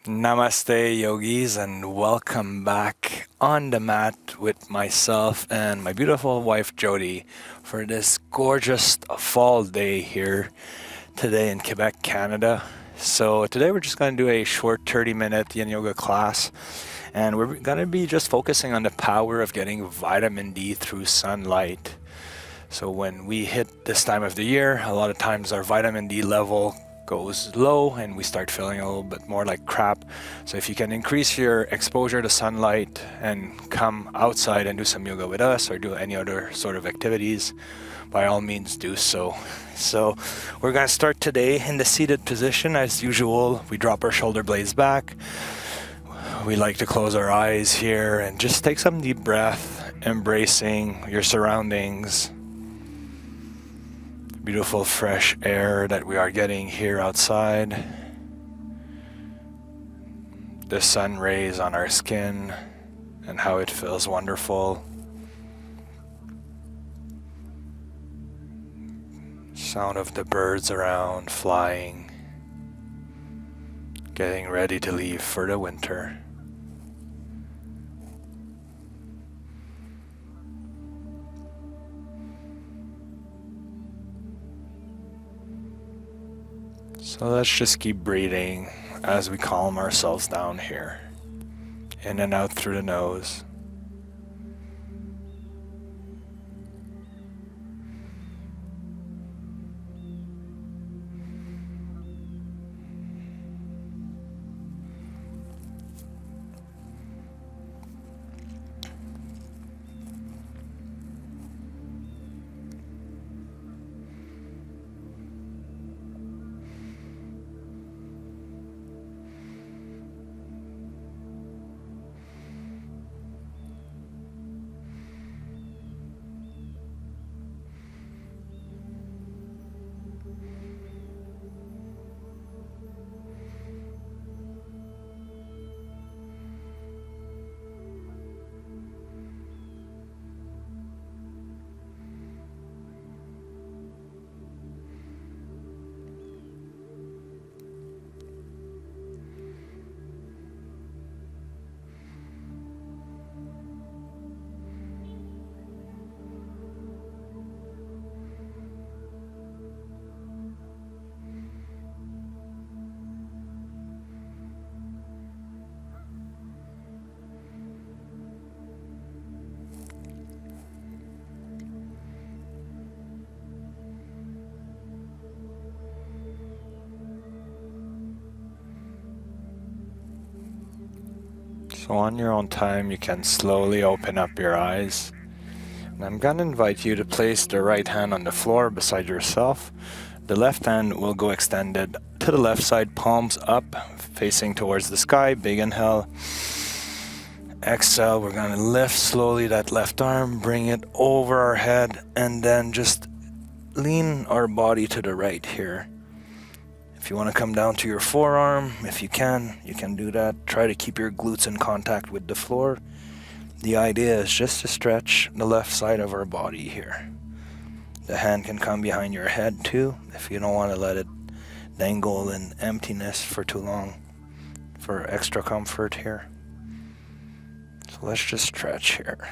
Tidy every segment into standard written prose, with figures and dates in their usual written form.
Namaste, yogis, and welcome back on the mat with myself and my beautiful wife Jody for this gorgeous fall day here today in Quebec, Canada. So today we're just going to do a short 30-minute Yin Yoga class, and we're going to be just focusing on the power of getting vitamin D through sunlight. So when we hit this time of the year, a lot of times our vitamin D level goes low and we start feeling a little bit more like crap. So if you can increase your exposure to sunlight and come outside and do some yoga with us or do any other sort of activities, by all means do so. So we're going to start today in the seated position. As usual, we drop our shoulder blades back. We like to close our eyes here and just take some deep breath, embracing your surroundings. Beautiful fresh air that we are getting here outside. The sun rays on our skin and how it feels wonderful. Sound of the birds around flying, getting ready to leave for the winter. So let's just keep breathing as we calm ourselves down here. In and out through the nose. So on your own time, you can slowly open up your eyes. And I'm going to invite you to place the right hand on the floor beside yourself. The left hand will go extended to the left side, palms up, facing towards the sky. Big inhale. Exhale, we're going to lift slowly that left arm, bring it over our head, and then just lean our body to the right here. If you want to come down to your forearm, if you can do that. Try to keep your glutes in contact with the floor. The idea is just to stretch the left side of our body here. The hand can come behind your head too, if you don't want to let it dangle in emptiness for too long, for extra comfort here. So let's just stretch here.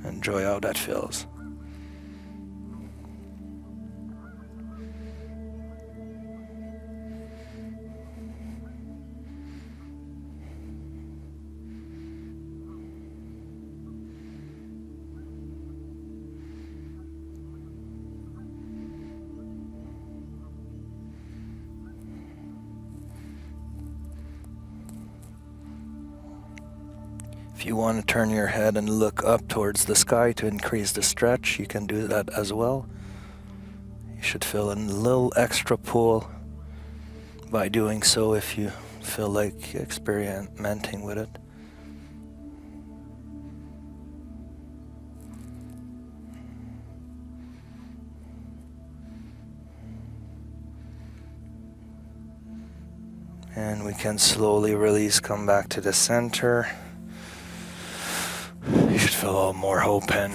Enjoy how that feels. If you want to turn your head and look up towards the sky to increase the stretch, you can do that as well. You should feel a little extra pull by doing so if you feel like experimenting with it. And we can slowly release, come back to the center. You should feel a little more open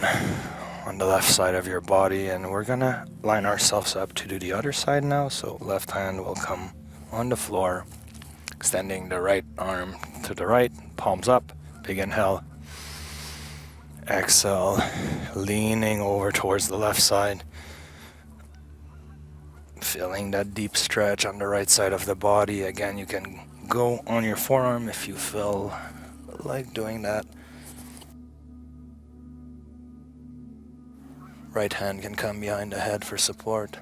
on the left side of your body, and we're gonna line ourselves up to do the other side now. So left hand will come on the floor, Extending the right arm to the right, palms up, big inhale. Exhale, leaning over towards the left side. Feeling that deep stretch on the right side of the body. Again, you can go on your forearm if you feel like doing that. Right hand can come behind the head for support.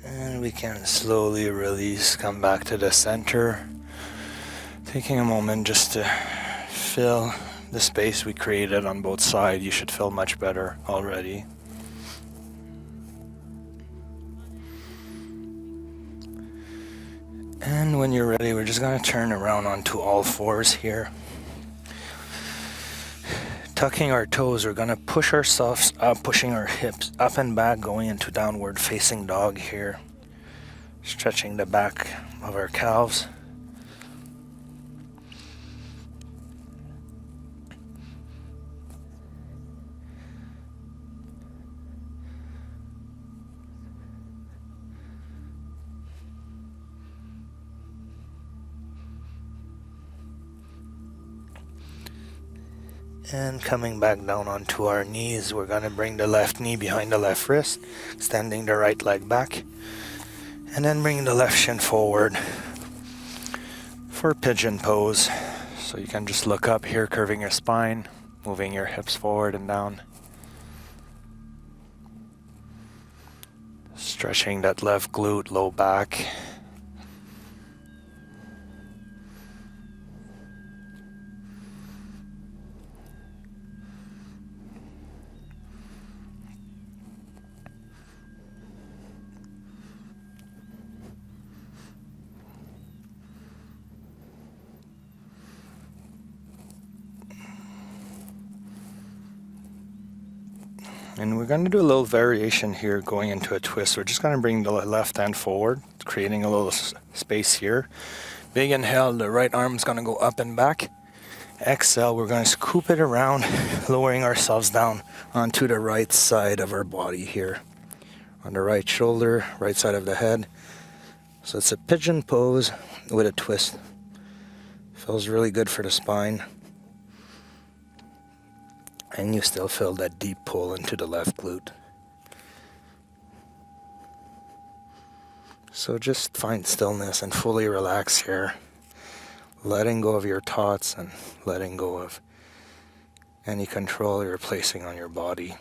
And we can slowly release, come back to the center. Taking a moment just to feel the space we created on both sides. You should feel much better already. And when you're ready, we're just going to turn around onto all fours here. Tucking our toes, we're going to push ourselves up, pushing our hips up and back, going into downward facing dog here. Stretching the back of our calves. And coming back down onto our knees, we're going to bring the left knee behind the left wrist, extending the right leg back, and then bring the left shin forward for pigeon pose. So you can just look up here, curving your spine, moving your hips forward and down. Stretching that left glute, low back. And we're going to do a little variation here going into a twist. We're just going to bring the left hand forward, creating a little space here. Big inhale, the right arm is going to go up and back. Exhale, we're going to scoop it around, lowering ourselves down onto the right side of our body here. On the right shoulder, right side of the head. So it's a pigeon pose with a twist. Feels really good for the spine. And you still feel that deep pull into the left glute. So just find stillness and fully relax here. Letting go of your thoughts and letting go of any control you're placing on your body.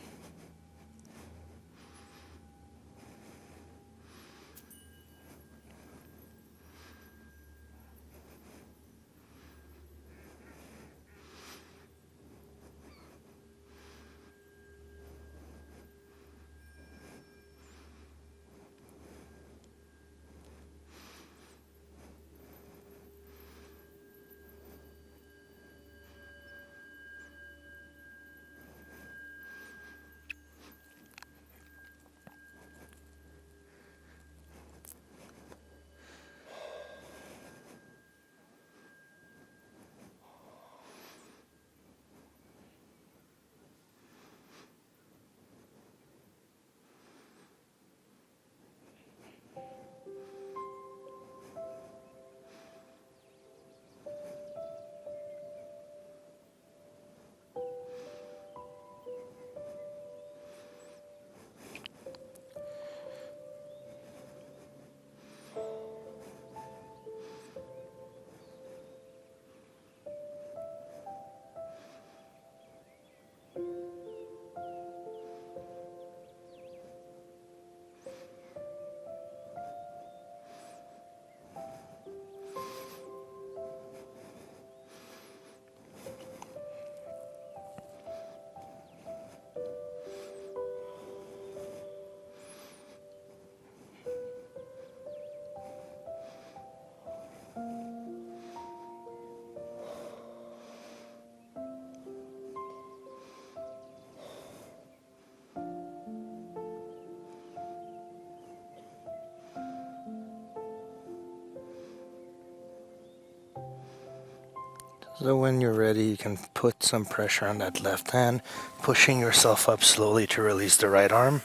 So when you're ready, you can put some pressure on that left hand, pushing yourself up slowly to release the right arm.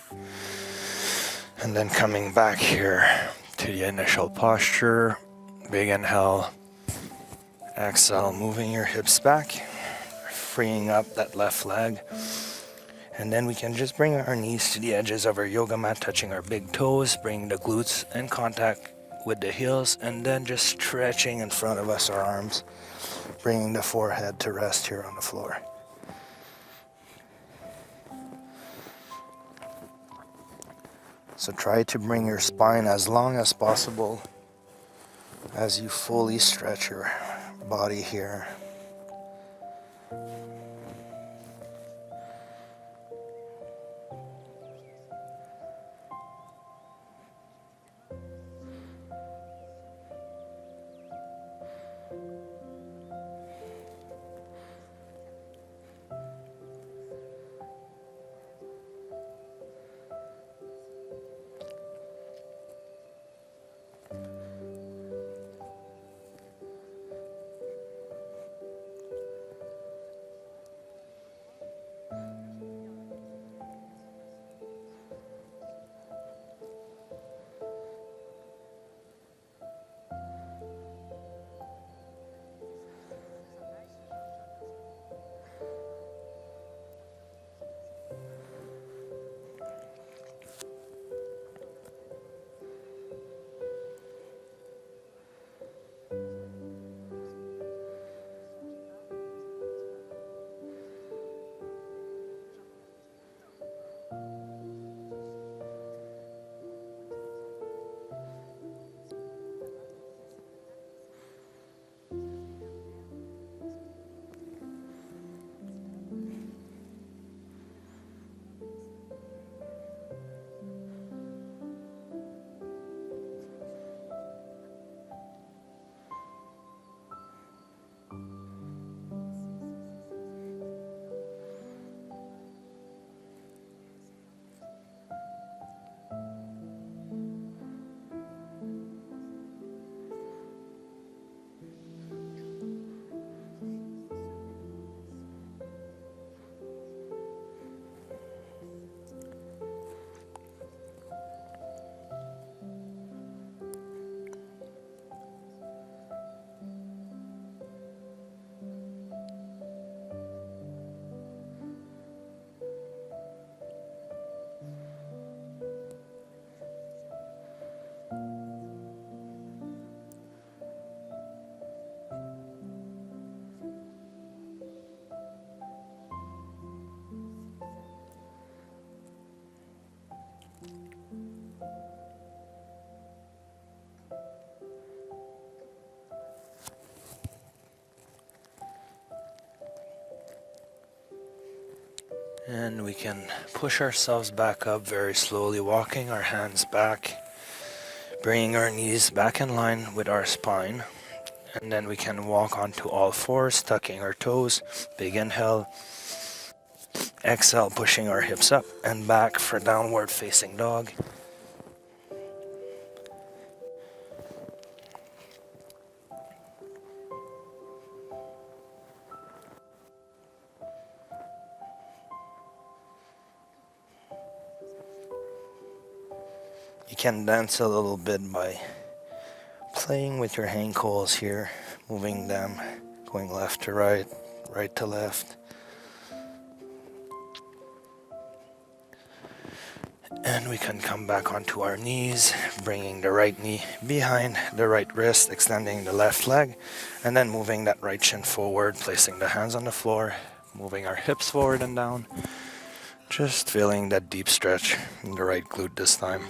And then coming back here to the initial posture. Big inhale. Exhale, moving your hips back, freeing up that left leg. And then we can just bring our knees to the edges of our yoga mat, touching our big toes, bringing the glutes in contact with the heels, and then just stretching in front of us our arms, bringing the forehead to rest here on the floor. So try to bring your spine as long as possible as you fully stretch your body here. And we can push ourselves back up very slowly, walking our hands back, bringing our knees back in line with our spine. And then we can walk onto all fours, tucking our toes. Big inhale. Exhale, pushing our hips up and back for downward facing dog. You can dance a little bit by playing with your ankles here, moving them, going left to right, right to left. And we can come back onto our knees, bringing the right knee behind the right wrist, extending the left leg, and then moving that right shin forward, placing the hands on the floor, moving our hips forward and down. Just feeling that deep stretch in the right glute this time.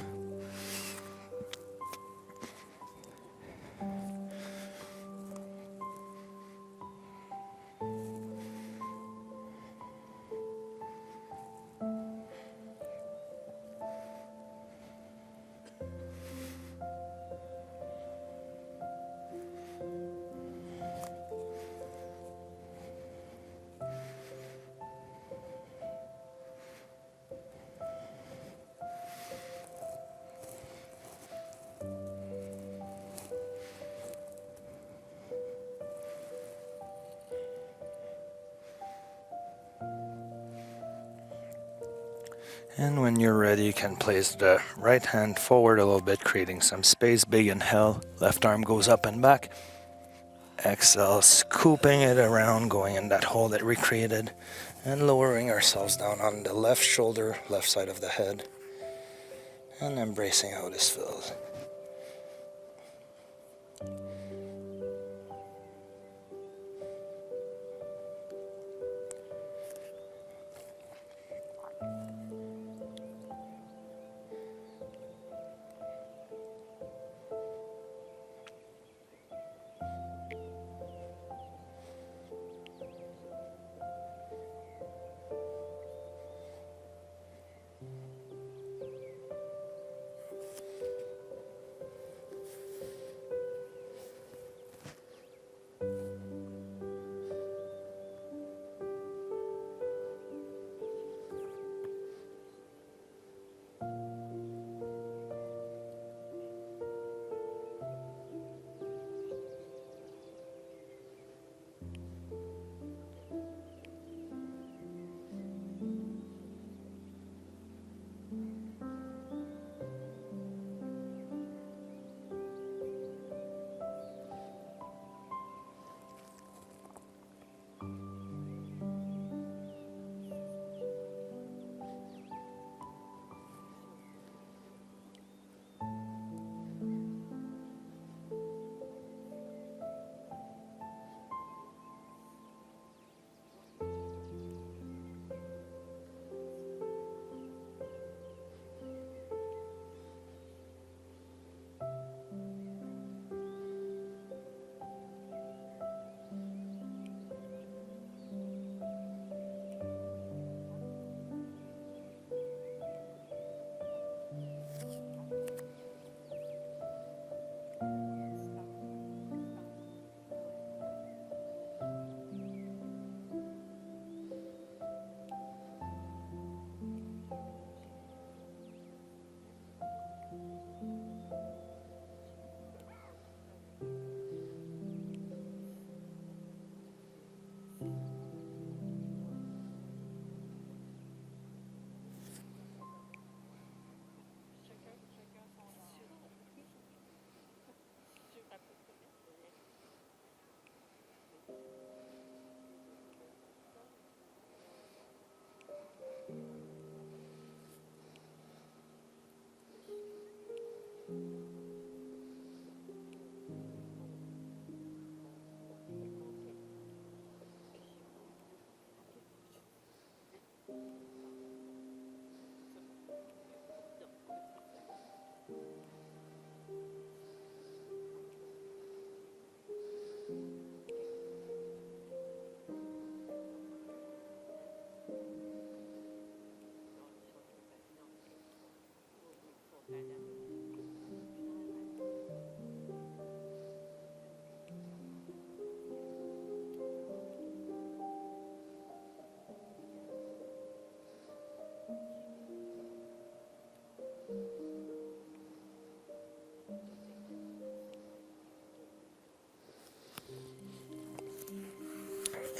And when you're ready, you can place the right hand forward a little bit, creating some space. Big inhale, left arm goes up and back. Exhale, scooping it around, going in that hole that we created, and lowering ourselves down on the left shoulder, left side of the head, and embracing how this feels.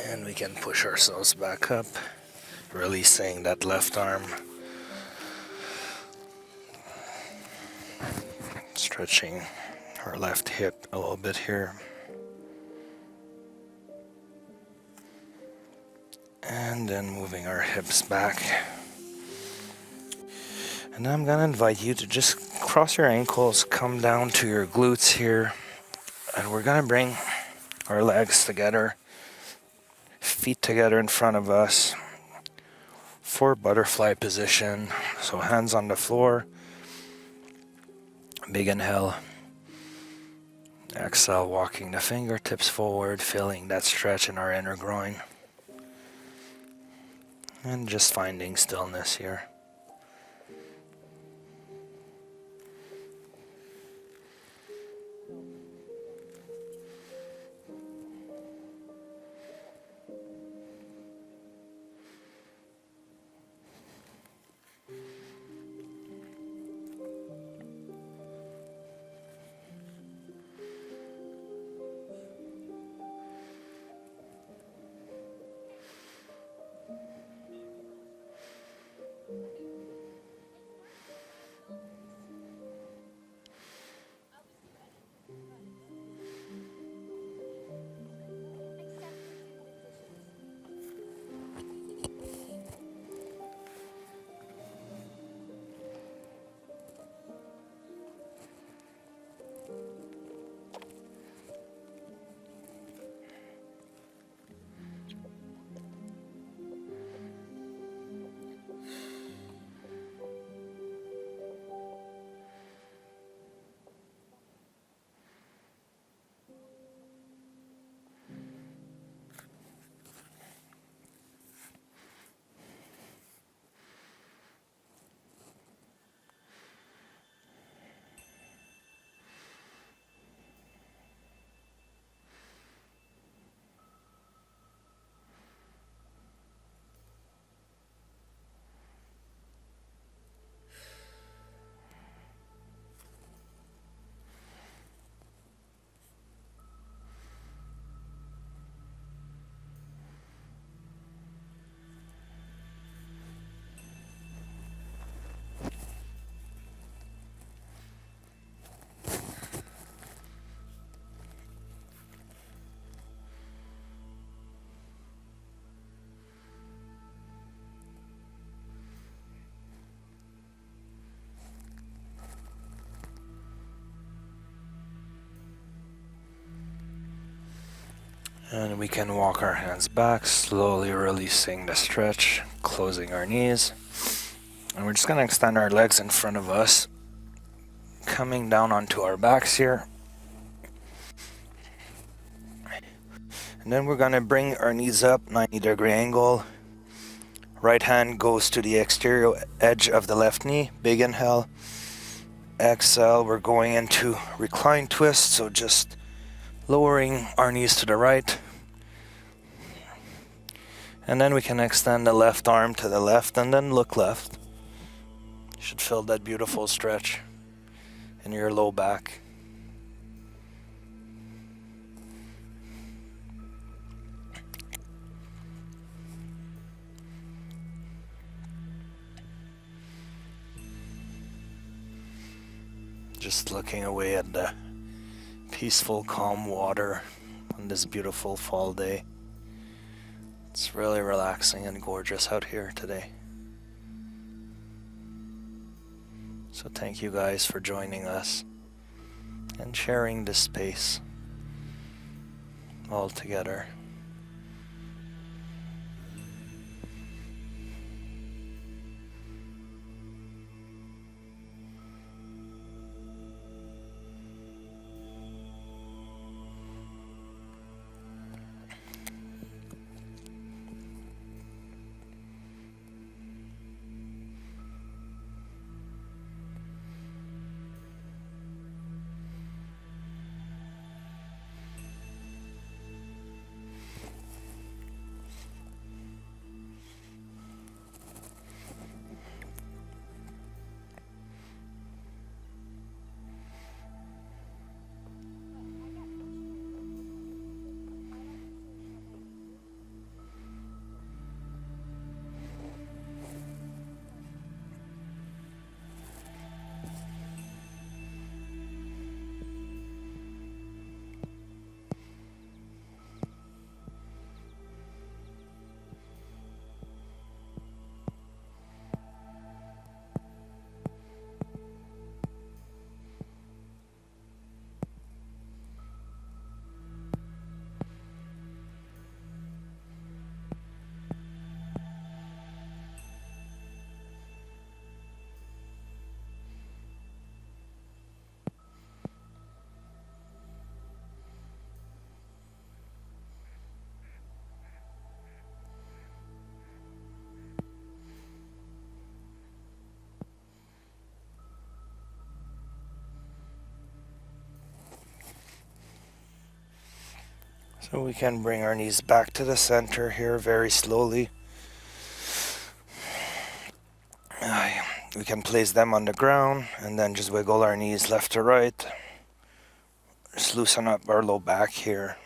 And we can push ourselves back up, releasing that left arm, stretching our left hip a little bit here. And then moving our hips back. And now I'm going to invite you to just cross your ankles, come down to your glutes here. And we're going to bring our legs together, feet together in front of us for butterfly position. So hands on the floor. Big inhale. Exhale, walking the fingertips forward, feeling that stretch in our inner groin. And just finding stillness here. And we can walk our hands back, slowly releasing the stretch, closing our knees. And we're just going to extend our legs in front of us, coming down onto our backs here. And then we're going to bring our knees up, 90-degree angle. Right hand goes to the exterior edge of the left knee. Big inhale. Exhale, we're going into reclined twist, so just lowering our knees to the right. And then we can extend the left arm to the left and then look left. You should feel that beautiful stretch in your low back. Just looking away at the peaceful, calm water on this beautiful fall day. It's really relaxing and gorgeous out here today. So thank you guys for joining us and sharing this space all together. So we can bring our knees back to the center here very slowly. We can place them on the ground and then just wiggle our knees left to right. Just loosen up our low back here.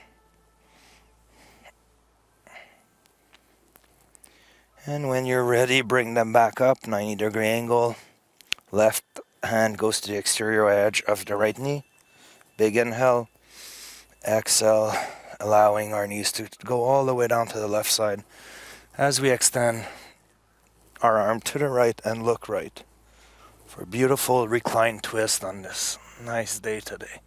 And when you're ready, bring them back up, 90-degree angle. Left hand goes to the exterior edge of the right knee. Big inhale. Exhale, allowing our knees to go all the way down to the left side as we extend our arm to the right and look right for a beautiful reclined twist on this nice day today.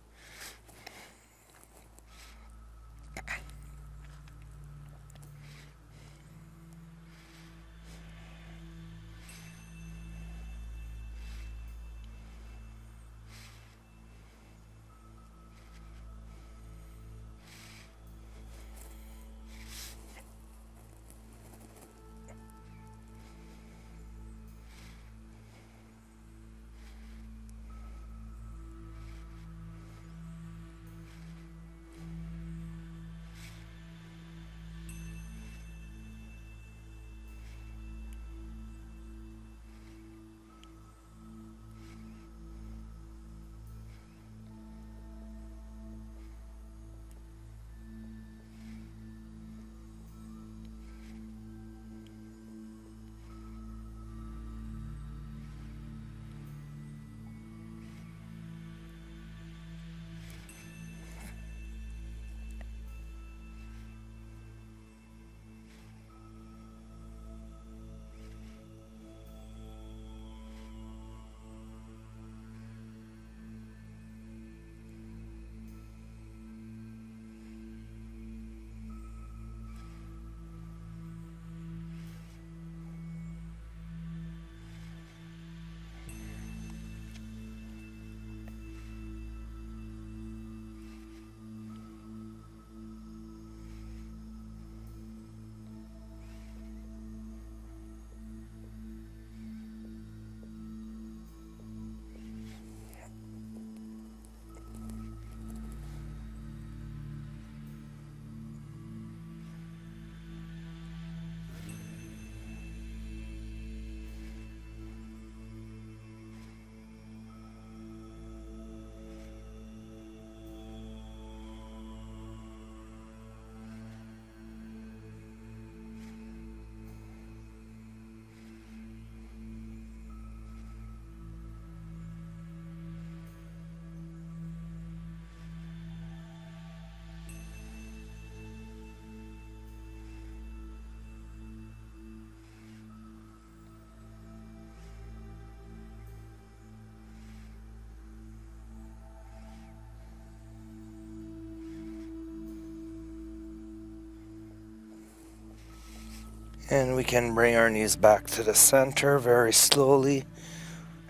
And we can bring our knees back to the center very slowly,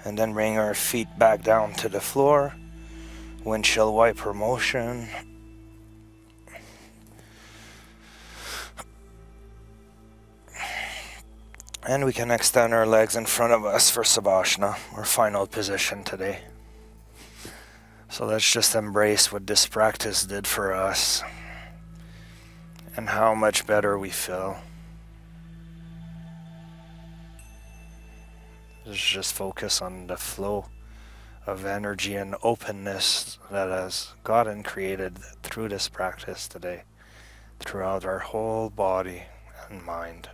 and then bring our feet back down to the floor. Windshield wiper motion. And we can extend our legs in front of us for Savasana, our final position today. So let's just embrace what this practice did for us and how much better we feel. Let's just focus on the flow of energy and openness that has gotten created through this practice today, throughout our whole body and mind.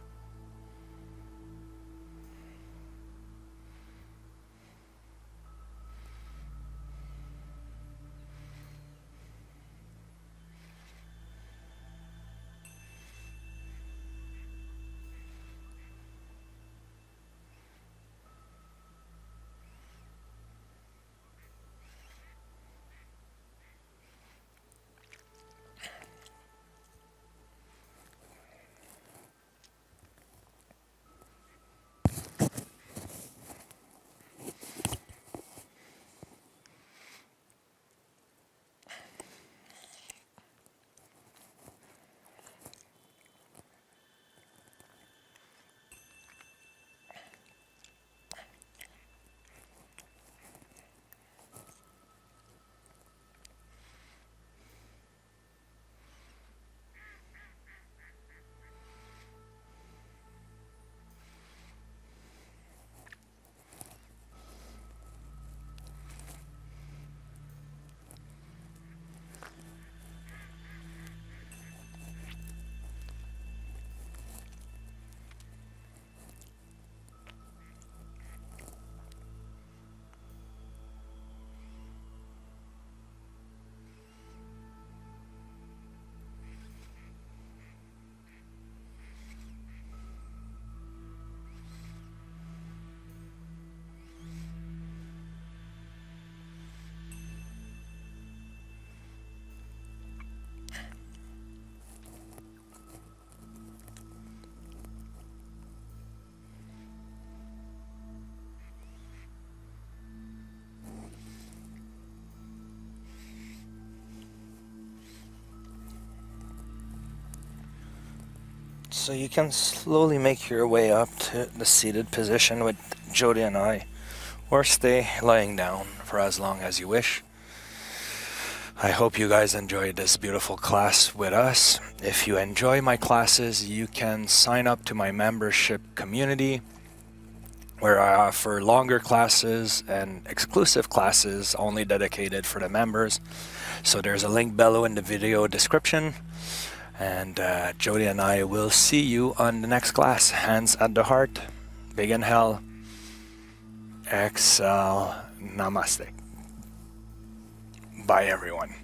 So you can slowly make your way up to the seated position with Jody and I, or stay lying down for as long as you wish. I hope you guys enjoyed this beautiful class with us. If you enjoy my classes, you can sign up to my membership community, where I offer longer classes and exclusive classes only dedicated for the members. So there's a link below in the video description. And Jody and I will see you on the next class. Hands at the heart. Big inhale. Exhale. Namaste. Bye, everyone.